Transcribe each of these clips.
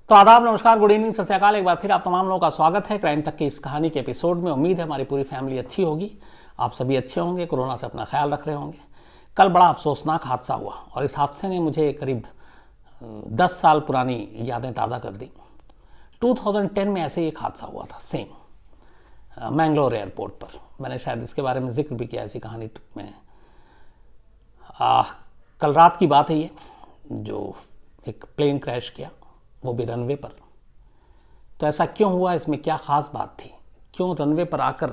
तो आदाब, नमस्कार, गुड इवनिंग, सत श्री अकाल। एक बार फिर आप तमाम लोगों का स्वागत है क्राइम तक की इस कहानी के एपिसोड में। उम्मीद है हमारी पूरी फैमिली अच्छी होगी, आप सभी अच्छे होंगे, कोरोना से अपना ख्याल रख रहे होंगे। कल बड़ा अफसोसनाक हादसा हुआ और इस हादसे ने मुझे करीब 10 साल पुरानी यादें ताज़ा कर दी। 2010 में ऐसे ही एक हादसा हुआ था, सेम मैंगलोर एयरपोर्ट पर। मैंने शायद इसके बारे में जिक्र भी किया इसी कहानी में। कल रात की बात है ये, जो एक प्लेन क्रैश किया, वो भी रनवे पर। तो ऐसा क्यों हुआ, इसमें क्या ख़ास बात थी, क्यों रनवे पर आकर,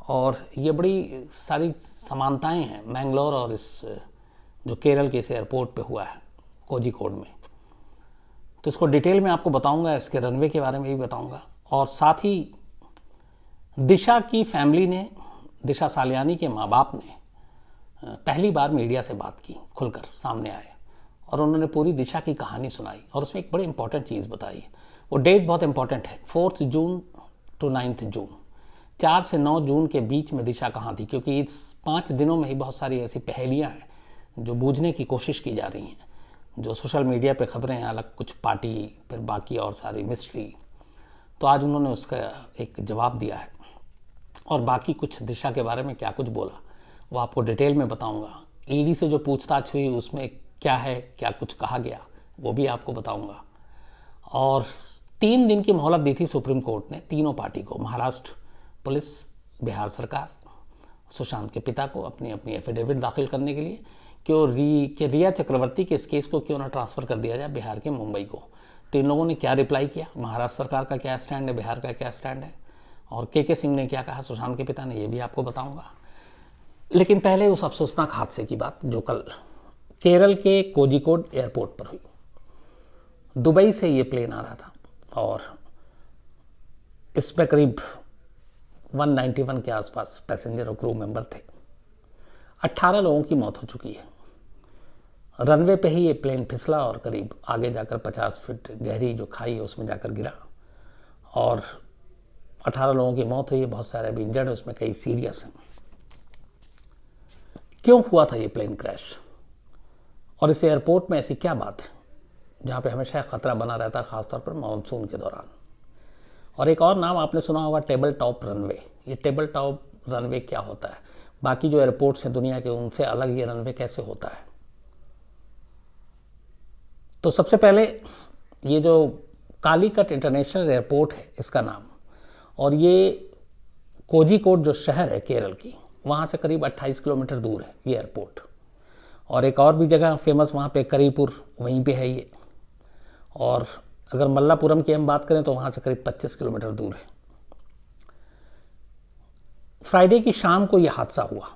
और ये बड़ी सारी समानताएं हैं मैंगलोर और इस जो केरल के इस एयरपोर्ट पे हुआ है कोझिकोड में। तो इसको डिटेल में आपको बताऊंगा, इसके रनवे के बारे में भी बताऊंगा। और साथ ही दिशा की फैमिली ने, दिशा सालियानी के माँ बाप ने पहली बार मीडिया से बात की, खुलकर सामने आए और उन्होंने पूरी दिशा की कहानी सुनाई। और उसमें एक बड़ी इंपॉर्टेंट चीज़ बताई, वो डेट बहुत इंपॉर्टेंट है, 4 जून टू 9 जून। 4 से 9 जून के बीच में दिशा कहाँ थी, क्योंकि इस 5 दिनों में ही बहुत सारी ऐसी पहेलियाँ हैं जो बूझने की कोशिश की जा रही हैं। जो सोशल मीडिया पे खबरें हैं, अलग कुछ पार्टी, फिर बाकी और सारी मिस्ट्री। तो आज उन्होंने उसका एक जवाब दिया है और बाकी कुछ दिशा के बारे में क्या कुछ बोला वो आपको डिटेल में बताऊंगा। ईडी से जो पूछताछ हुई उसमें क्या है, क्या कुछ कहा गया, वो भी आपको बताऊंगा। और 3 दिन की मोहलत दी थी सुप्रीम कोर्ट ने तीनों पार्टी को, महाराष्ट्र पुलिस, बिहार सरकार, सुशांत के पिता को अपनी अपनी एफिडेविट दाखिल करने के लिए कि रिया चक्रवर्ती के इस केस को क्यों ना ट्रांसफ़र कर दिया जाए बिहार के मुंबई को। तो इन लोगों ने क्या रिप्लाई किया, महाराष्ट्र सरकार का क्या स्टैंड है, बिहार का क्या स्टैंड है, और के सिंह ने क्या कहा, सुशांत के पिता ने, ये भी आपको बताऊंगा। लेकिन पहले उस अफसोसनाक हादसे की बात जो कल केरल के कोझिकोड एयरपोर्ट पर हुई। दुबई से ये प्लेन आ रहा था और इसमें करीब 191 के आसपास पैसेंजर और क्रू मेंबर थे। 18 लोगों की मौत हो चुकी है। रनवे पे ही ये प्लेन फिसला और करीब आगे जाकर 50 फीट गहरी जो खाई है उसमें जाकर गिरा और 18 लोगों की मौत हुई है। बहुत सारे अभी इंजर्ड है, उसमें कई सीरियस हैं। क्यों हुआ था ये प्लेन क्रैश, और इस एयरपोर्ट में ऐसी क्या बात है जहाँ पे हमेशा खतरा बना रहता है, ख़ासतौर पर मानसून के दौरान। और एक और नाम आपने सुना होगा, टेबल टॉप रनवे। ये टेबल टॉप रनवे क्या होता है, बाकी जो एयरपोर्ट्स हैं दुनिया के उनसे अलग ये रनवे कैसे होता है। तो सबसे पहले ये जो कालीकट इंटरनेशनल एयरपोर्ट है इसका नाम, और ये कोझिकोड जो शहर है केरल की, वहाँ से करीब 28 किलोमीटर दूर है ये एयरपोर्ट। और एक और भी जगह फेमस वहाँ पे करीपुर, वहीं पे है ये। और अगर मल्लापुरम की हम बात करें तो वहाँ से करीब 25 किलोमीटर दूर है। फ्राइडे की शाम को ये हादसा हुआ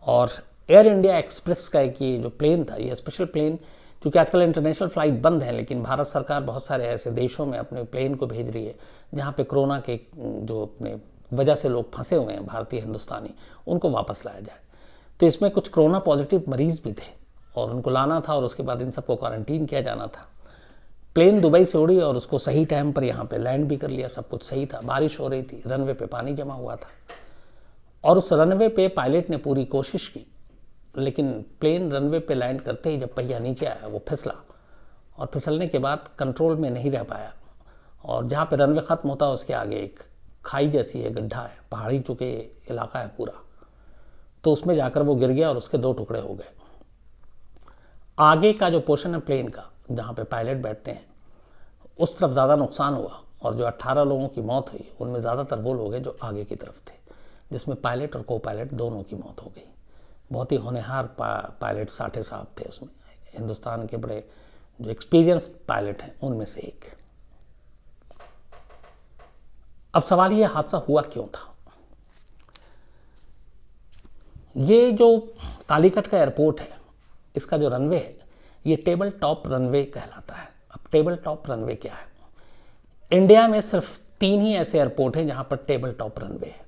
और एयर इंडिया एक्सप्रेस का एक ये जो प्लेन था, ये स्पेशल प्लेन, क्योंकि आजकल इंटरनेशनल फ़्लाइट बंद है, लेकिन भारत सरकार बहुत सारे ऐसे देशों में अपने प्लेन को भेज रही है जहाँ पे कोरोना के जो अपने वजह से लोग फंसे हुए हैं, भारतीय हिंदुस्तानी, उनको वापस लाया जाए। तो इसमें कुछ कोरोना पॉजिटिव मरीज़ भी थे और उनको लाना था और उसके बाद इन सबको क्वारंटीन किया जाना था। प्लेन दुबई से उड़ी और उसको सही टाइम पर यहाँ पे लैंड भी कर लिया, सब कुछ सही था। बारिश हो रही थी, रनवे पे पानी जमा हुआ था और उस रनवे पे पायलट ने पूरी कोशिश की, लेकिन प्लेन रनवे पे लैंड करते ही जब पहिया नीचे आया वो फिसला और फिसलने के बाद कंट्रोल में नहीं रह पाया। और जहाँ पे रनवे ख़त्म होता है उसके आगे एक खाई जैसी है, गड्ढा है, पहाड़ी चुके इलाका है पूरा, तो उसमें जाकर वो गिर गया और उसके 2 टुकड़े हो गए। आगे का जो पोर्शन है प्लेन का, जहाँ पे पायलट बैठते हैं, उस तरफ ज़्यादा नुकसान हुआ और जो 18 लोगों की मौत हुई उनमें ज़्यादातर वो लोग हैं जो आगे की तरफ थे, जिसमें पायलट और को पायलट दोनों की मौत हो गई। बहुत ही होनहार पायलट साठे साहब थे उसमें, हिंदुस्तान के बड़े जो एक्सपीरियंस पायलट हैं उनमें से एक। अब सवाल ये, हादसा हुआ क्यों था। ये जो कालीकट का एयरपोर्ट है, इसका जो रनवे है ये टेबल टॉप रनवे कहलाता है। अब टेबल टॉप रनवे क्या है, इंडिया में सिर्फ 3 ही ऐसे एयरपोर्ट हैं जहाँ पर टेबल टॉप रनवे है।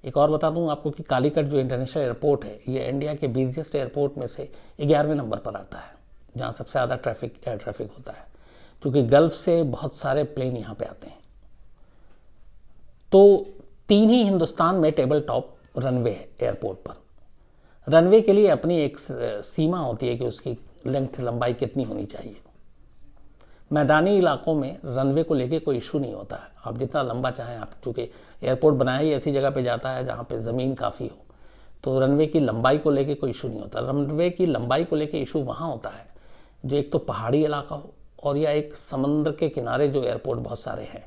एक और बता दूं आपको कि कालीकट जो इंटरनेशनल एयरपोर्ट है ये इंडिया के बिजिएस्ट एयरपोर्ट में से 11वें नंबर पर आता है, जहाँ सबसे ज़्यादा एयर ट्रैफिक होता है, क्योंकि गल्फ से बहुत सारे प्लेन यहाँ पे आते हैं। तो 3 ही हिंदुस्तान में टेबल टॉप रनवे है एयरपोर्ट पर। रनवे के लिए अपनी एक सीमा होती है कि उसकी लेंथ, लंबाई कितनी होनी चाहिए। मैदानी इलाकों में रनवे को लेके कोई इशू नहीं होता है, आप जितना लंबा चाहें, आप चूँकि एयरपोर्ट बनाया ही ऐसी जगह पे जाता है जहाँ पे ज़मीन काफ़ी हो, तो रनवे की लंबाई को लेके कोई इशू नहीं होता। रनवे की लंबाई को लेके इशू वहाँ होता है जो एक तो पहाड़ी इलाका हो और या एक समंदर के किनारे जो एयरपोर्ट बहुत सारे हैं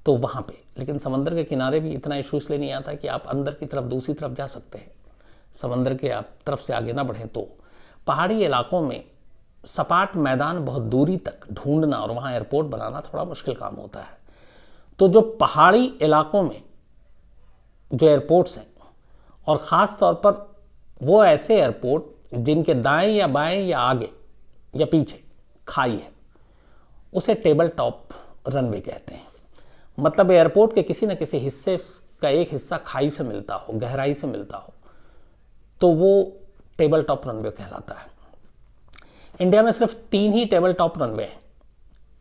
तो वहाँ पे। लेकिन समंदर के किनारे भी इतना इशू इसलिए नहीं आता कि आप अंदर की तरफ दूसरी तरफ जा सकते हैं, समंदर के आप तरफ से आगे ना बढ़ें। तो पहाड़ी इलाकों में सपाट मैदान बहुत दूरी तक ढूंढना और वहाँ एयरपोर्ट बनाना थोड़ा मुश्किल काम होता है। तो जो पहाड़ी इलाकों में जो एयरपोर्ट्स हैं, और ख़ास तौर पर वो ऐसे एयरपोर्ट जिनके दाएं या बाएं या आगे या पीछे खाई है, उसे टेबल टॉप रनवे कहते हैं। मतलब एयरपोर्ट के किसी न किसी हिस्से का एक हिस्सा खाई से मिलता हो, गहराई से मिलता हो, तो वो टेबल टॉप रनवे कहलाता है। इंडिया में सिर्फ 3 ही टेबल टॉप रनवे हैं।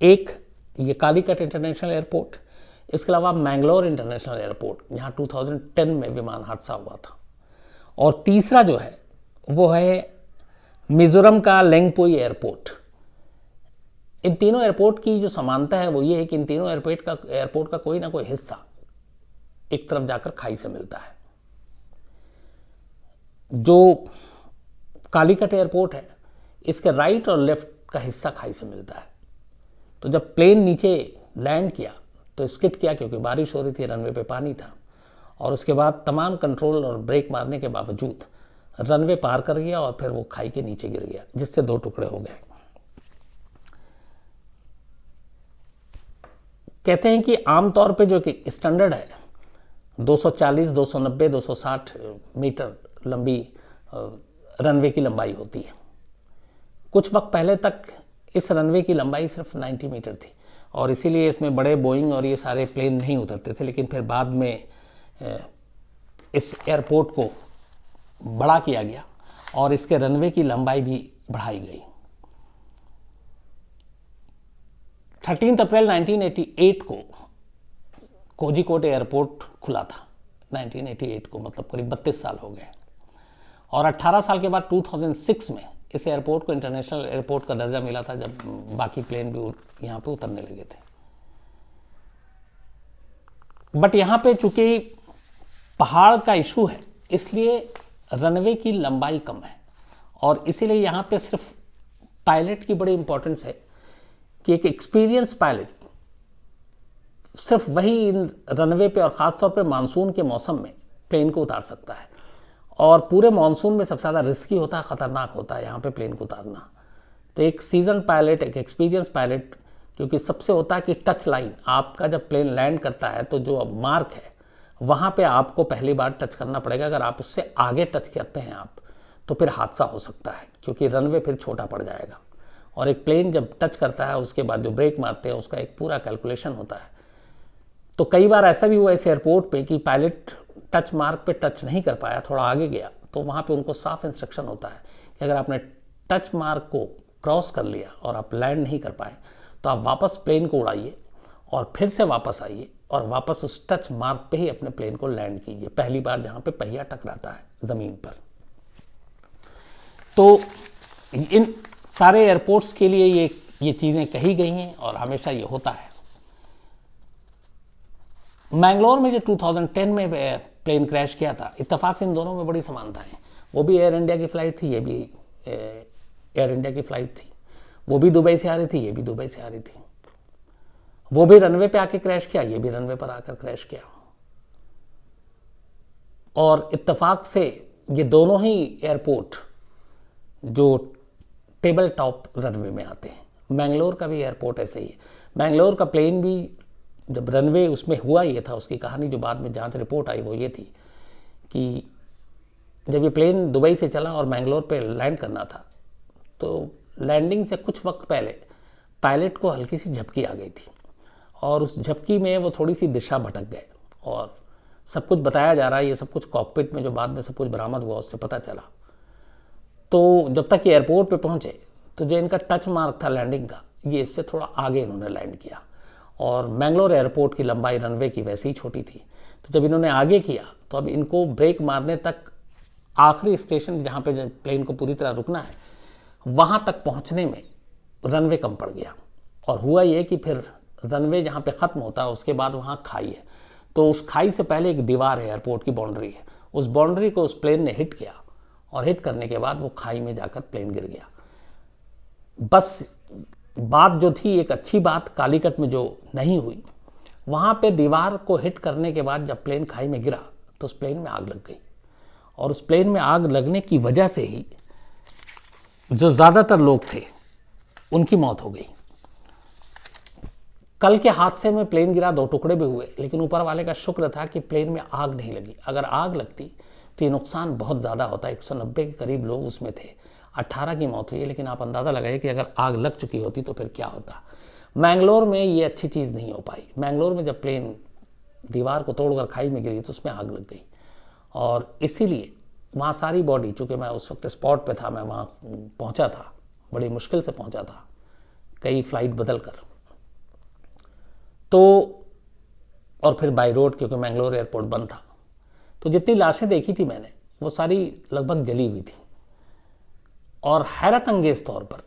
एक ये कालीकट इंटरनेशनल एयरपोर्ट, इसके अलावा मैंगलोर इंटरनेशनल एयरपोर्ट जहाँ 2010 में विमान हादसा हुआ था, और तीसरा जो है वो है मिजोरम का लेंगपुई एयरपोर्ट। इन तीनों एयरपोर्ट की जो समानता है वो ये है कि इन तीनों एयरपोर्ट का कोई ना कोई हिस्सा एक तरफ जाकर खाई से मिलता है। जो कालीकट एयरपोर्ट है, इसके राइट और लेफ्ट का हिस्सा खाई से मिलता है। तो जब प्लेन नीचे लैंड किया तो स्किड किया क्योंकि बारिश हो रही थी, रनवे पे पानी था, और उसके बाद तमाम कंट्रोल और ब्रेक मारने के बावजूद रनवे पार कर गया और फिर वो खाई के नीचे गिर गया, जिससे 2 टुकड़े हो गए। कहते हैं कि आमतौर पे जो कि स्टैंडर्ड है 240, 290, 260 मीटर लंबी रनवे की लंबाई होती है। कुछ वक्त पहले तक इस रनवे की लंबाई सिर्फ 90 मीटर थी और इसीलिए इसमें बड़े बोइंग और ये सारे प्लेन नहीं उतरते थे। लेकिन फिर बाद में इस एयरपोर्ट को बड़ा किया गया और इसके रनवे की लंबाई भी बढ़ाई गई। 13 अप्रैल 1988 को कोझिकोड एयरपोर्ट खुला था। 1988 को, मतलब करीब 32 साल हो गए। और 18 साल के बाद 2006 में इस एयरपोर्ट को इंटरनेशनल एयरपोर्ट का दर्जा मिला था, जब बाकी प्लेन भी यहाँ पे उतरने लगे थे। बट यहाँ पे चूंकि पहाड़ का इशू है, इसलिए रनवे की लंबाई कम है और इसीलिए यहाँ पे सिर्फ पायलट की बड़ी इंपॉर्टेंस है कि एक एक्सपीरियंस पायलट सिर्फ वही इन रनवे पे और ख़ासतौर पे मानसून के मौसम में प्लेन को उतार सकता है। और पूरे मानसून में सबसे ज़्यादा रिस्की होता है, ख़तरनाक होता है यहाँ पे प्लेन को उतारना। तो एक सीजन पायलट, एक एक्सपीरियंस पायलट, क्योंकि सबसे होता है कि टच लाइन, आपका जब प्लेन लैंड करता है तो जो अब मार्क है वहाँ पे आपको पहली बार टच करना पड़ेगा। अगर आप उससे आगे टच करते हैं आप, तो फिर हादसा हो सकता है, क्योंकि रनवे फिर छोटा पड़ जाएगा। और एक प्लेन जब टच करता है उसके बाद जो ब्रेक मारते हैं उसका एक पूरा कैलकुलेशन होता है। तो कई बार ऐसा भी हुआ इस एयरपोर्ट पे कि पायलट टच मार्क पे टच नहीं कर पाया, थोड़ा आगे गया, तो वहाँ पे उनको साफ इंस्ट्रक्शन होता है कि अगर आपने टच मार्क को क्रॉस कर लिया और आप लैंड नहीं कर पाए तो आप वापस प्लेन को उड़ाइए और फिर से वापस आइए और वापस उस टच मार्क पे ही अपने प्लेन को लैंड कीजिए, पहली बार जहाँ पे पहिया टकराता है ज़मीन पर। तो इन सारे एयरपोर्ट्स के लिए ये चीज़ें कही गई हैं और हमेशा ये होता है। मैंगलोर में जो 2010 में प्लेन क्रैश किया था, इत्तेफाक से इन दोनों में बड़ी समानता है। वो भी एयर इंडिया की फ़्लाइट थी, ये भी एयर इंडिया की फ़्लाइट थी। वो भी दुबई से आ रही थी, ये भी दुबई से आ रही थी। वो भी रनवे पे आके क्रैश किया, ये भी रनवे पर आकर क्रैश किया। और इत्तेफाक से ये दोनों ही एयरपोर्ट जो टेबल टॉप रनवे में आते हैं। मैंगलोर का भी एयरपोर्ट ऐसे ही है। मैंगलोर का प्लेन भी जब रनवे उसमें हुआ, ये था उसकी कहानी, जो बाद में जांच रिपोर्ट आई वो ये थी कि जब ये प्लेन दुबई से चला और मैंगलोर पे लैंड करना था, तो लैंडिंग से कुछ वक्त पहले पायलट को हल्की सी झपकी आ गई थी और उस झपकी में वो थोड़ी सी दिशा भटक गए। और सब कुछ बताया जा रहा है, ये सब कुछ कॉकपिट में जो बाद में सब कुछ बरामद हुआ उससे पता चला। तो जब तक ये एयरपोर्ट पे पहुंचे तो जो इनका टच मार्क था लैंडिंग का, ये इससे थोड़ा आगे इन्होंने लैंड किया। और मैंगलोर एयरपोर्ट की लंबाई रनवे की वैसे ही छोटी थी, तो जब इन्होंने आगे किया तो अब इनको ब्रेक मारने तक आखिरी स्टेशन जहाँ पे प्लेन को पूरी तरह रुकना है, वहाँ तक पहुँचने में रनवे कम पड़ गया और हुआ ये कि फिर रनवे जहाँ पे ख़त्म होता है उसके बाद वहाँ खाई है, तो उस खाई से पहले एक दीवार है, एयरपोर्ट की बाउंड्री है, उस बाउंड्री को उस प्लेन ने हिट किया और हिट करने के बाद वो खाई में जाकर प्लेन गिर गया। बस बात जो थी, एक अच्छी बात कालीकट में जो नहीं हुई, वहाँ पे दीवार को हिट करने के बाद जब प्लेन खाई में गिरा तो उस प्लेन में आग लग गई, और उस प्लेन में आग लगने की वजह से ही जो ज़्यादातर लोग थे उनकी मौत हो गई। कल के हादसे में प्लेन गिरा, 2 टुकड़े भी हुए, लेकिन ऊपर वाले का शुक्र था कि प्लेन में आग नहीं लगी। अगर आग लगती तो ये नुकसान बहुत ज़्यादा होता। 190 के करीब लोग उसमें थे, 18 की मौत हुई है, लेकिन आप अंदाज़ा लगाइए कि अगर आग लग चुकी होती तो फिर क्या होता। मैंगलोर में ये अच्छी चीज़ नहीं हो पाई। मैंगलोर में जब प्लेन दीवार को तोड़कर खाई में गिरी तो उसमें आग लग गई, और इसीलिए वहाँ सारी बॉडी, चूँकि मैं उस वक्त स्पॉट पे था, मैं वहाँ पहुँचा था, बड़ी मुश्किल से पहुँचा था, कई फ्लाइट बदल कर, तो और फिर बाई रोड, क्योंकि मैंगलोर एयरपोर्ट बंद था, तो जितनी लाशें देखी थी मैंने वो सारी लगभग जली हुई थी। और हैरत अंगेज तौर पर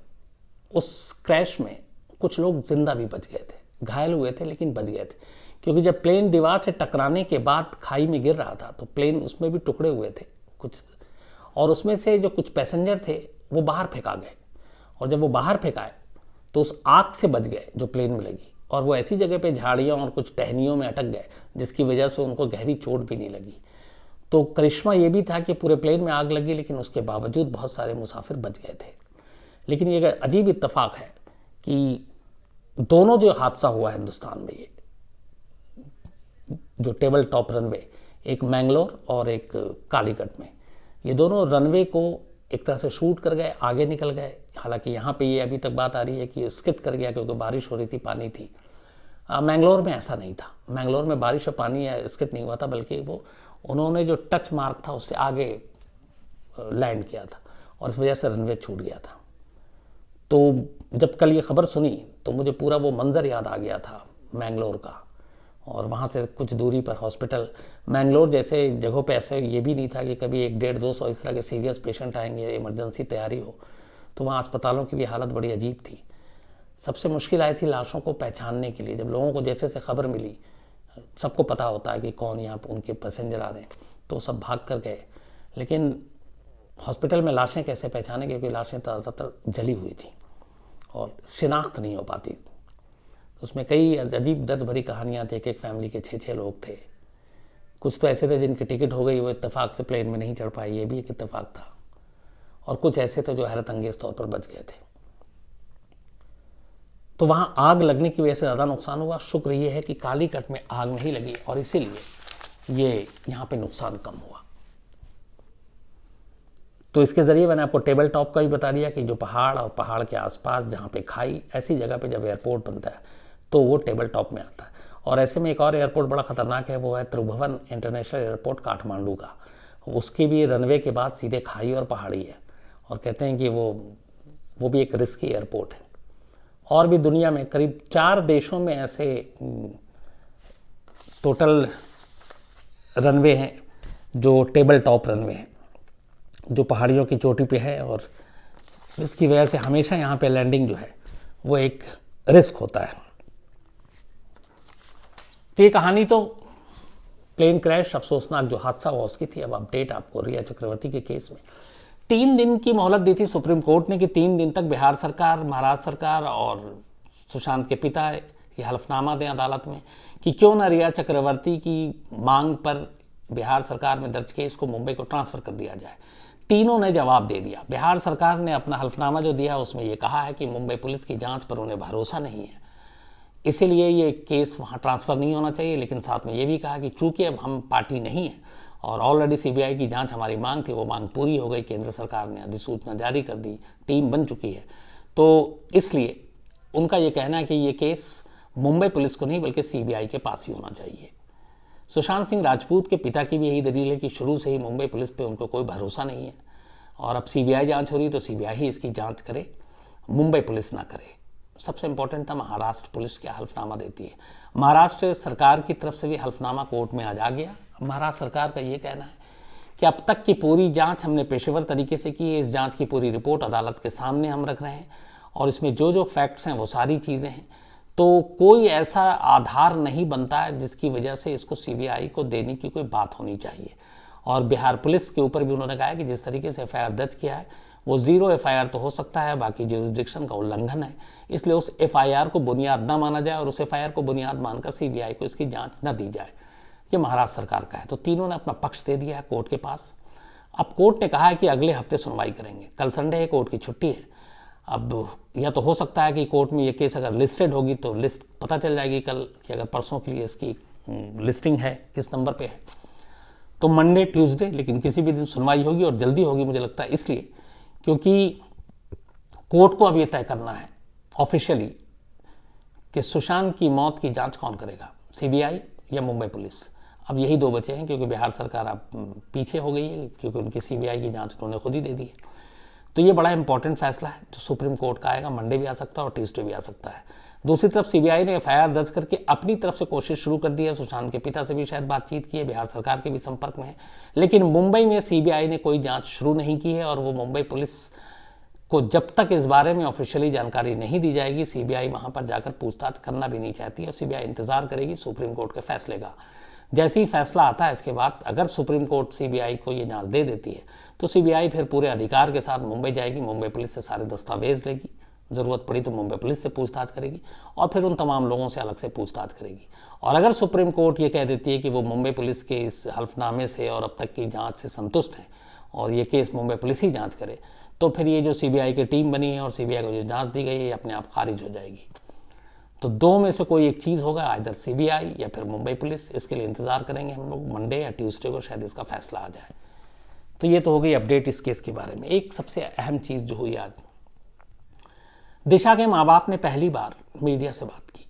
उस क्रैश में कुछ लोग जिंदा भी बच गए थे, घायल हुए थे लेकिन बच गए थे, क्योंकि जब प्लेन दीवार से टकराने के बाद खाई में गिर रहा था तो प्लेन उसमें भी टुकड़े हुए थे कुछ, और उसमें से जो कुछ पैसेंजर थे वो बाहर फेंका गए, और जब वो बाहर फेंकाए तो उस आग से बच गए जो प्लेन में लगी, और वो ऐसी जगह पे झाड़ियों और कुछ टहनियों में अटक गए जिसकी वजह से उनको गहरी चोट भी नहीं लगी। तो करिश्मा ये भी था कि पूरे प्लेन में आग लगी लेकिन उसके बावजूद बहुत सारे मुसाफिर बच गए थे। लेकिन ये अजीब इत्तेफाक है कि दोनों जो हादसा हुआ है हिंदुस्तान में, ये जो टेबल टॉप रनवे, एक मैंगलोर और एक कालीकट में, ये दोनों रनवे को एक तरह से शूट कर गए, आगे निकल गए। हालांकि यहाँ पे ये अभी तक बात आ रही है कि स्किड कर गया क्योंकि बारिश हो रही थी, पानी थी। मैंगलोर में ऐसा नहीं था। मैंगलोर में बारिश और पानी या स्किड नहीं हुआ था, बल्कि वो उन्होंने जो टच मार्क था उससे आगे लैंड किया था, और इस वजह से रनवे छूट गया था। तो जब कल ये खबर सुनी तो मुझे पूरा वो मंजर याद आ गया था मैंगलोर का, और वहाँ से कुछ दूरी पर हॉस्पिटल, मैंगलोर जैसे जगहों पे ऐसे ये भी नहीं था कि कभी 100-150 इस तरह के सीरियस पेशेंट आएंगे, इमरजेंसी तैयारी हो, तो वहाँ अस्पतालों की भी हालत बड़ी अजीब थी। सबसे मुश्किल आई थी लाशों को पहचानने के लिए। जब लोगों को जैसे से खबर मिली, सबको पता होता है कि कौन यहाँ पर उनके पैसेंजर आ रहे हैं, तो सब भाग कर गए, लेकिन हॉस्पिटल में लाशें कैसे पहचाने, क्योंकि लाशें ज़्यादातर जली हुई थी और शिनाख्त नहीं हो पाती। उसमें कई अजीब दर्द भरी कहानियाँ थी। एक फैमिली के 6-6 लोग थे, कुछ तो ऐसे थे जिनकी टिकट हो गई, वो इत्तेफाक से प्लेन में नहीं चढ़ पाए, ये भी एक इत्तेफाक था, और कुछ ऐसे थे जो हैरत अंगेज तौर पर बच गए थे। तो वहाँ आग लगने की वजह से ज़्यादा नुकसान हुआ। शुक्र ये है कि कालीकट में आग नहीं लगी और इसीलिए ये यहाँ पे नुकसान कम हुआ। तो इसके ज़रिए मैंने आपको टेबल टॉप का भी बता दिया कि जो पहाड़ और पहाड़ के आसपास जहाँ पे खाई, ऐसी जगह पे जब एयरपोर्ट बनता है तो वो टेबल टॉप में आता है। और ऐसे में एक और एयरपोर्ट बड़ा ख़तरनाक है, वो है त्रिभुवन इंटरनेशनल एयरपोर्ट काठमांडू का। उसकी भी रनवे के बाद सीधे खाई और पहाड़ी है, और कहते हैं कि वो भी एक रिस्की एयरपोर्ट है। और भी दुनिया में करीब 4 देशों में ऐसे टोटल रनवे हैं जो टेबल टॉप रनवे हैं, जो पहाड़ियों की चोटी पे है, और इसकी वजह से हमेशा यहाँ पे लैंडिंग जो है वो एक रिस्क होता है। तो ये कहानी तो प्लेन क्रैश, अफसोसनाक जो हादसा हुआ उसकी थी। अब अपडेट आपको रिया चक्रवर्ती के केस में 3 दिन की मोहलत दी थी सुप्रीम कोर्ट ने कि 3 दिन तक बिहार सरकार, महाराष्ट्र सरकार और सुशांत के पिता ये हलफनामा दें अदालत में कि क्यों ना रिया चक्रवर्ती की मांग पर बिहार सरकार में दर्ज केस को मुंबई को ट्रांसफ़र कर दिया जाए। तीनों ने जवाब दे दिया। बिहार सरकार ने अपना हलफनामा जो दिया उसमें ये कहा है कि मुंबई पुलिस की जांच पर उन्हें भरोसा नहीं है, इसीलिए ये केस वहाँ ट्रांसफ़र नहीं होना चाहिए। लेकिन साथ में ये भी कहा कि चूंकि अब हम पार्टी नहीं है और ऑलरेडी सीबीआई की जांच हमारी मांग थी, वो मांग पूरी हो गई, केंद्र सरकार ने अधिसूचना जारी कर दी, टीम बन चुकी है, तो इसलिए उनका ये कहना है कि ये केस मुंबई पुलिस को नहीं बल्कि सीबीआई के पास ही होना चाहिए। सुशांत सिंह राजपूत के पिता की भी यही दलील है कि शुरू से ही मुंबई पुलिस पे उनको कोई भरोसा नहीं है, और अब सीबीआई जांच हो रही तो सीबीआई ही इसकी जांच करे, मुंबई पुलिस ना करे। सबसे इंपॉर्टेंट था महाराष्ट्र पुलिस क्या हल्फनामा देती है। महाराष्ट्र सरकार की तरफ से भी हल्फनामा कोर्ट में आज आ गया। महाराष्ट्र सरकार का ये कहना है कि अब तक की पूरी जांच हमने पेशेवर तरीके से की है, इस जांच की पूरी रिपोर्ट अदालत के सामने हम रख रहे हैं, और इसमें जो जो फैक्ट्स हैं वो सारी चीज़ें हैं, तो कोई ऐसा आधार नहीं बनता है जिसकी वजह से इसको सीबीआई को देने की कोई बात होनी चाहिए। और बिहार पुलिस के ऊपर भी उन्होंने कहा है कि जिस तरीके से एफआईआर दर्ज किया है वो 0 एफआईआर तो हो सकता है, बाकी जुरिस्डिक्शन का उल्लंघन है, इसलिए उस एफआईआर को बुनियाद ना माना जाए और उस एफआईआर को बुनियाद मानकर सीबीआई को इसकी जांच न दी जाए। ये महाराष्ट्र सरकार का है। तो तीनों ने अपना पक्ष दे दिया है कोर्ट के पास। अब कोर्ट ने कहा है कि अगले हफ्ते सुनवाई करेंगे। कल संडे है, कोर्ट की छुट्टी है। अब या तो हो सकता है कि कोर्ट में ये केस अगर लिस्टेड होगी तो लिस्ट पता चल जाएगी कल कि अगर परसों के लिए इसकी लिस्टिंग है, किस नंबर पे है, तो मंडे ट्यूसडे, लेकिन किसी भी दिन सुनवाई होगी और जल्दी होगी मुझे लगता है, इसलिए क्योंकि कोर्ट को अब ये तय करना है ऑफिशियली कि सुशांत की मौत की जांच कौन करेगा, सीबीआई या मुंबई पुलिस। अब यही दो बचे हैं, क्योंकि बिहार सरकार अब पीछे हो गई है, क्योंकि उनकी सीबीआई की जांच उन्होंने खुद ही दे दी है। तो ये बड़ा इंपॉर्टेंट फैसला है जो सुप्रीम कोर्ट का आएगा। मंडे भी आ सकता है और ट्यूसडे भी आ सकता है। दूसरी तरफ सीबीआई ने एफआईआर दर्ज करके अपनी तरफ से कोशिश शुरू कर दी है। सुशांत के पिता से भी शायद बातचीत की है, बिहार सरकार के भी संपर्क में है, लेकिन मुंबई में सीबीआई ने कोई जांच शुरू नहीं की है। और वो मुंबई पुलिस को जब तक इस बारे में ऑफिशियली जानकारी नहीं दी जाएगी, सीबीआई वहां पर जाकर पूछताछ करना भी नहीं चाहती है। सीबीआई इंतजार करेगी सुप्रीम कोर्ट के फैसले का। जैसे ही फैसला आता है इसके बाद अगर सुप्रीम कोर्ट सीबीआई को ये जांच दे देती है तो सीबीआई फिर पूरे अधिकार के साथ मुंबई जाएगी, मुंबई पुलिस से सारे दस्तावेज लेगी, ज़रूरत पड़ी तो मुंबई पुलिस से पूछताछ करेगी और फिर उन तमाम लोगों से अलग से पूछताछ करेगी। और अगर सुप्रीम कोर्ट ये कह देती है कि वो मुंबई पुलिस के इस हल्फनामे से और अब तक की जांच से संतुष्ट है और ये केस मुंबई पुलिस ही जांच करे, तो फिर ये जो सीबीआई की टीम बनी है और सीबीआई को जो जांच दी गई है ये अपने आप खारिज हो जाएगी। तो दो में से कोई एक चीज़ होगा, आइदर सीबीआई या फिर मुंबई पुलिस। इसके लिए इंतजार करेंगे हम लोग, मंडे या ट्यूसडे को शायद इसका फैसला आ जाए। तो ये तो हो गई अपडेट इस केस के बारे में। एक सबसे अहम चीज़ जो हुई आज, दिशा के माँ बाप ने पहली बार मीडिया से बात की,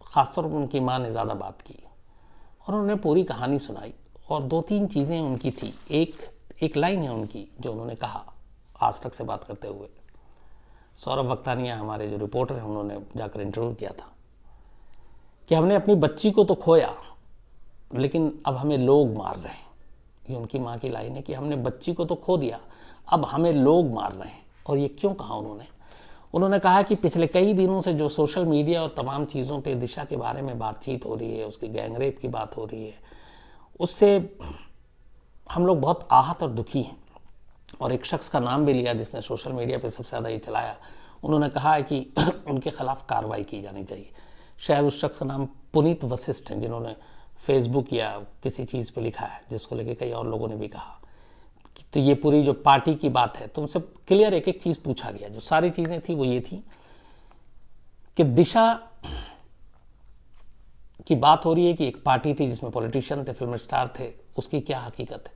खासतौर पर उनकी माँ ने ज़्यादा बात की और उन्होंने पूरी कहानी सुनाई। और 2-3 चीज़ें उनकी थी। एक लाइन है उनकी जो उन्होंने कहा आज तक से बात करते हुए। सौरभ वक्तानिया हमारे जो रिपोर्टर हैं उन्होंने जाकर इंटरव्यू किया था कि हमने अपनी बच्ची को तो खोया लेकिन अब हमें लोग मार रहे हैं। ये उनकी माँ की लाइन है कि हमने बच्ची को तो खो दिया, अब हमें लोग मार रहे हैं। और ये क्यों कहा उन्होंने कहा कि पिछले कई दिनों से जो सोशल मीडिया और तमाम चीज़ों पे दिशा के बारे में बातचीत हो रही है, उसकी गैंगरेप की बात हो रही है, उससे हम लोग बहुत आहत और दुखी हैं। और एक शख्स का नाम भी लिया जिसने सोशल मीडिया पे सबसे ज़्यादा ये चलाया। उन्होंने कहा है कि उनके खिलाफ कार्रवाई की जानी चाहिए। शायद उस शख्स का नाम पुनीत वशिष्ठ हैं, जिन्होंने फेसबुक या किसी चीज़ पे लिखा है, जिसको लेकर कई और लोगों ने भी कहा। तो ये पूरी जो पार्टी की बात है, तो उनसे क्लियर एक एक चीज़ पूछा गया। जो सारी चीज़ें थी वो ये थी कि दिशा की बात हो रही है कि एक पार्टी थी जिसमें पॉलिटिशियन थे, फिल्म स्टार थे, उसकी क्या हकीकत है।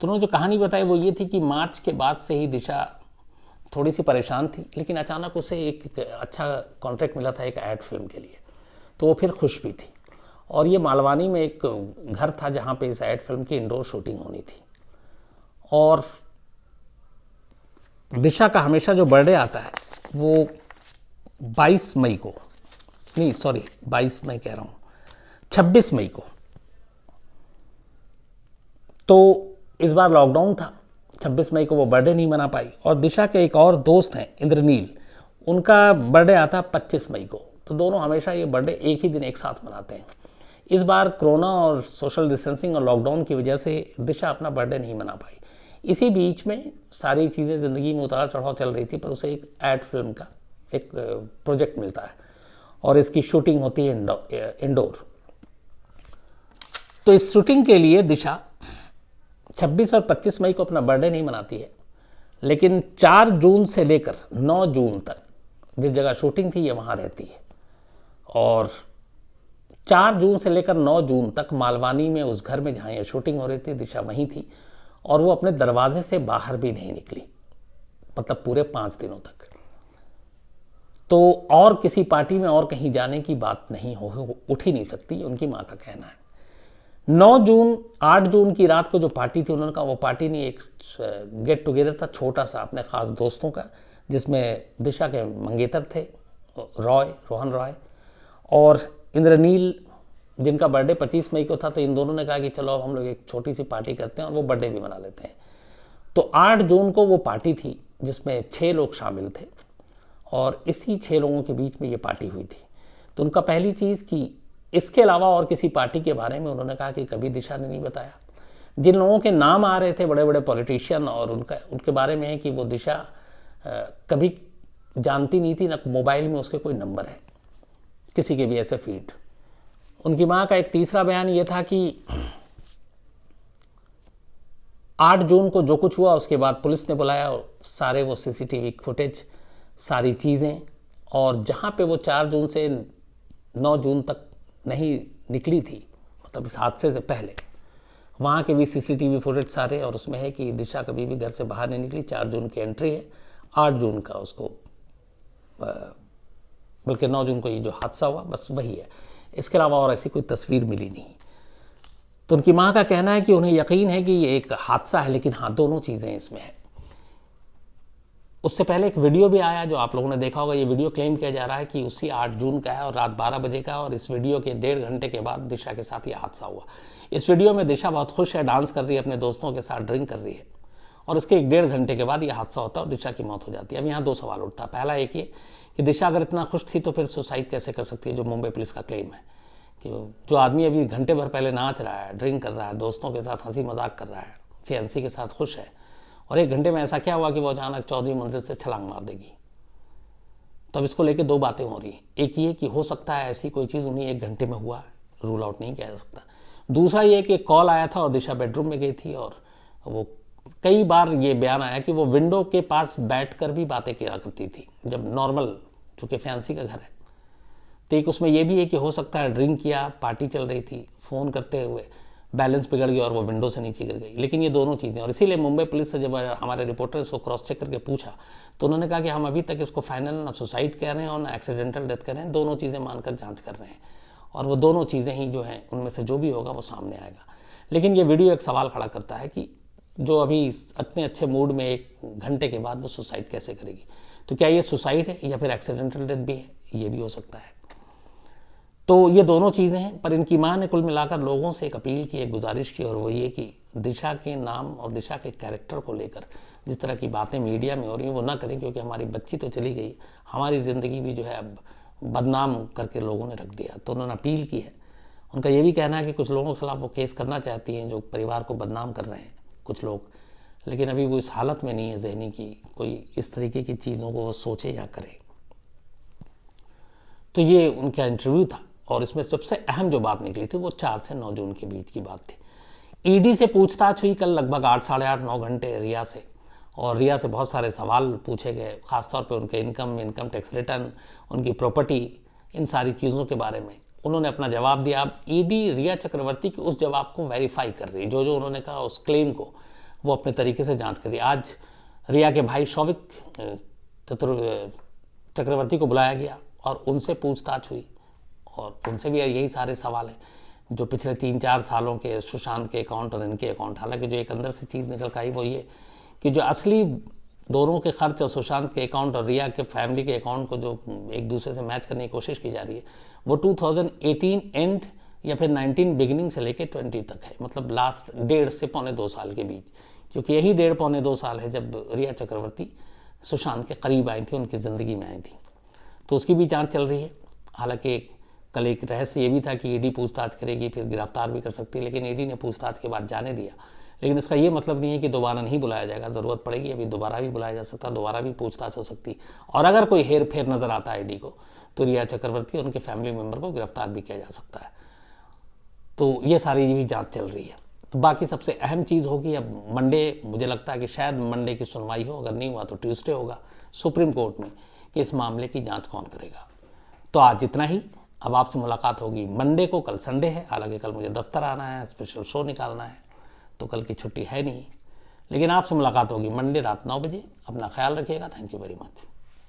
तो उन्होंने जो कहानी बताई वो ये थी कि मार्च के बाद से ही दिशा थोड़ी सी परेशान थी, लेकिन अचानक उसे एक अच्छा कॉन्ट्रैक्ट मिला था एक ऐड फिल्म के लिए, तो वो फिर खुश भी थी। और ये मालवानी में एक घर था जहाँ पे इस ऐड फिल्म की इंडोर शूटिंग होनी थी। और दिशा का हमेशा जो बर्थडे आता है वो 22 मई को, नहीं सॉरी 22 मई कह रहा हूँ, 26 मई को। तो इस बार लॉकडाउन था, 26 मई को वो बर्थडे नहीं मना पाई। और दिशा के एक और दोस्त हैं इंद्रनील, उनका बर्थडे आता 25 मई को। तो दोनों हमेशा ये बर्थडे एक ही दिन एक साथ मनाते हैं। इस बार कोरोना और सोशल डिस्टेंसिंग और लॉकडाउन की वजह से दिशा अपना बर्थडे नहीं मना पाई। इसी बीच में सारी चीज़ें ज़िंदगी में उतार चढ़ाव चल रही थी, पर उसे एक ऐड फिल्म का एक प्रोजेक्ट मिलता है और इसकी शूटिंग होती है इंडोर। तो इस शूटिंग के लिए दिशा 26 और 25 मई को अपना बर्थडे नहीं मनाती है, लेकिन 4 जून से लेकर 9 जून तक जिस जगह शूटिंग थी ये वहाँ रहती है। और 4 जून से लेकर 9 जून तक मालवानी में उस घर में जहाँ ये शूटिंग हो रही थी दिशा वहीं थी और वो अपने दरवाजे से बाहर भी नहीं निकली, मतलब पूरे 5 दिनों तक। तो और किसी पार्टी में और कहीं जाने की बात नहीं उठ ही नहीं सकती, उनकी माँ का कहना है। 9 जून 8 जून की रात को जो पार्टी थी, उन्होंने कहा वो पार्टी नहीं, एक गेट टुगेदर था छोटा सा अपने खास दोस्तों का, जिसमें दिशा के मंगेतर थे रोहन रॉय और इंद्रनील, जिनका बर्थडे 25 मई को था। तो इन दोनों ने कहा कि चलो अब हम लोग एक छोटी सी पार्टी करते हैं और वो बर्थडे भी मना लेते हैं। तो 8 जून को वो पार्टी थी जिसमें 6 लोग शामिल थे और इसी 6 लोगों के बीच में ये पार्टी हुई थी। तो उनका पहली चीज़ कि इसके अलावा और किसी पार्टी के बारे में उन्होंने कहा कि कभी दिशा ने नहीं बताया। जिन लोगों के नाम आ रहे थे बड़े बड़े पॉलिटिशियन, और उनके बारे में है कि वो दिशा कभी जानती नहीं थी, ना मोबाइल में उसके कोई नंबर है किसी के भी ऐसे फीड। उनकी मां का एक तीसरा बयान ये था कि 8 जून को जो कुछ हुआ उसके बाद पुलिस ने बुलाया और सारे वो सीसीटीवी फुटेज, सारी चीज़ें, और जहाँ पे वो 4 जून से 9 जून तक नहीं निकली थी, मतलब इस हादसे से पहले, वहाँ के भी सीसीटीवी फुटेज सारे, और उसमें है कि दिशा कभी भी घर से बाहर नहीं निकली। 4 जून की एंट्री है, 8 जून का उसको, बल्कि 9 जून को ये जो हादसा हुआ बस वही है, इसके अलावा और ऐसी कोई तस्वीर मिली नहीं। तो उनकी मां का कहना है कि उन्हें यकीन है कि ये एक हादसा है, लेकिन हाँ दोनों चीज़ें इसमें है। उससे पहले एक वीडियो भी आया जो आप लोगों ने देखा होगा। ये वीडियो क्लेम किया जा रहा है कि उसी 8 जून का है और रात 12 बजे का है, और इस वीडियो के 1.5 घंटे के बाद दिशा के साथ ये हादसा हुआ। इस वीडियो में दिशा बहुत खुश है, डांस कर रही है, अपने दोस्तों के साथ ड्रिंक कर रही है, और उसके 1.5 घंटे के बाद ये हादसा होता है और दिशा की मौत हो जाती है। अब यहाँ 2 सवाल उठता है। पहला एक ये कि दिशा अगर इतना खुश थी तो फिर सुसाइड कैसे कर सकती है, जो मुंबई पुलिस का क्लेम है कि जो आदमी अभी घंटे भर पहले नाच रहा है, ड्रिंक कर रहा है, दोस्तों के साथ हंसी मजाक कर रहा है, फियांसी के साथ खुश है, और 1 घंटे में ऐसा क्या हुआ कि वो अचानक 14वीं मंजिल से छलांग मार देगी। तो अब इसको लेके 2 बातें हो रही हैं। एक ये कि हो सकता है ऐसी कोई चीज़ उन्हीं 1 घंटे में हुआ, रूल आउट नहीं किया जा सकता। दूसरा ये कि कॉल आया था और दिशा बेडरूम में गई थी, और वो कई बार ये बयान आया कि वो विंडो के पास बैठकर भी बातें किया करती थी, जब नॉर्मल, चूँकि फैंसी का घर है। तो एक उसमें यह भी है कि हो सकता है ड्रिंक किया, पार्टी चल रही थी, फ़ोन करते हुए बैलेंस बिगड़ गया और वो विंडो से नीचे गिर गई। लेकिन ये दोनों चीज़ें, और इसीलिए मुंबई पुलिस से जब हमारे रिपोर्टर ने इसको क्रॉस चेक करके पूछा तो उन्होंने कहा कि हम अभी तक इसको फाइनल ना सुसाइड कह रहे हैं और ना एक्सीडेंटल डेथ कह रहे हैं, दोनों चीज़ें मानकर जांच कर रहे हैं, और वो दोनों चीज़ें ही जो हैं उनमें से जो भी होगा वो सामने आएगा। लेकिन ये वीडियो एक सवाल खड़ा करता है कि जो अभी इतने अच्छे मूड में 1 घंटे के बाद वो सुसाइड कैसे करेगी। तो क्या ये सुसाइड है या फिर एक्सीडेंटल डेथ भी है, ये भी हो सकता है। तो ये दोनों चीज़ें हैं। पर इनकी मां ने कुल मिलाकर लोगों से एक अपील की, एक गुजारिश की, और वो ये कि दिशा के नाम और दिशा के कैरेक्टर को लेकर जिस तरह की बातें मीडिया में हो रही हैं वो ना करें, क्योंकि हमारी बच्ची तो चली गई, हमारी ज़िंदगी भी जो है अब बदनाम करके लोगों ने रख दिया। तो उन्होंने अपील की है। उनका ये भी कहना है कि कुछ लोगों के खिलाफ वो केस करना चाहती हैं जो परिवार को बदनाम कर रहे हैं कुछ लोग, लेकिन अभी वो इस हालत में नहीं है ज़हनी की कोई इस तरीके की चीज़ों को वो सोचे या करे। तो ये उनका इंटरव्यू था, और इसमें सबसे अहम जो बात निकली थी वो 4 से 9 जून के बीच की बात थी। ईडी से पूछताछ हुई कल लगभग 8 साढ़े 8 9 घंटे रिया से, और रिया से बहुत सारे सवाल पूछे गए, खासतौर पे उनके इनकम टैक्स रिटर्न, उनकी प्रॉपर्टी, इन सारी चीज़ों के बारे में उन्होंने अपना जवाब दिया। अब ईडी रिया चक्रवर्ती के उस जवाब को वेरीफाई कर रही है, जो उन्होंने कहा उस क्लेम को वो अपने तरीके से जाँच कर रही है। आज रिया के भाई शौविक चक्रवर्ती को बुलाया गया और उनसे पूछताछ हुई, और उनसे भी यही सारे सवाल हैं जो पिछले 3-4 सालों के सुशांत के अकाउंट और इनके अकाउंट। हालांकि जो एक अंदर से चीज़ निकल कर आई वो ये कि जो असली दोनों के खर्च और सुशांत के अकाउंट और रिया के फैमिली के अकाउंट को जो एक दूसरे से मैच करने की कोशिश की जा रही है वो 2018 एंड या फिर 19 बिगिनिंग से लेकर 20 तक है, मतलब लास्ट 1.5 से 1.25 साल के बीच, क्योंकि यही 1.5-1.25 साल है जब रिया चक्रवर्ती सुशांत के करीब आई थी, उनकी ज़िंदगी में आई थी। तो उसकी भी जाँच चल रही है। हालांकि कल एक रहस्य ये भी था कि ईडी पूछताछ करेगी, फिर गिरफ्तार भी कर सकती है, लेकिन ईडी ने पूछताछ के बाद जाने दिया। लेकिन इसका ये मतलब नहीं है कि दोबारा नहीं बुलाया जाएगा, ज़रूरत पड़ेगी अभी दोबारा भी बुलाया जा सकता है, दोबारा भी पूछताछ हो सकती, और अगर कोई हेर फेर नज़र आता है ईडी को तो रिया चक्रवर्ती और उनके फैमिली मेम्बर को गिरफ्तार भी किया जा सकता है। तो ये सारी भी जाँच चल रही है। तो बाकी सबसे अहम चीज़ होगी अब मंडे, मुझे लगता है कि शायद मंडे की सुनवाई हो, अगर नहीं हुआ तो ट्यूसडे होगा सुप्रीम कोर्ट में कि इस मामले की जाँच कौन करेगा। तो आज इतना ही। अब आपसे मुलाकात होगी मंडे को, कल संडे है, हालांकि कल मुझे दफ्तर आना है, स्पेशल शो निकालना है, तो कल की छुट्टी है नहीं, लेकिन आपसे मुलाकात होगी मंडे रात 9 बजे। अपना ख्याल रखिएगा। Thank you very much.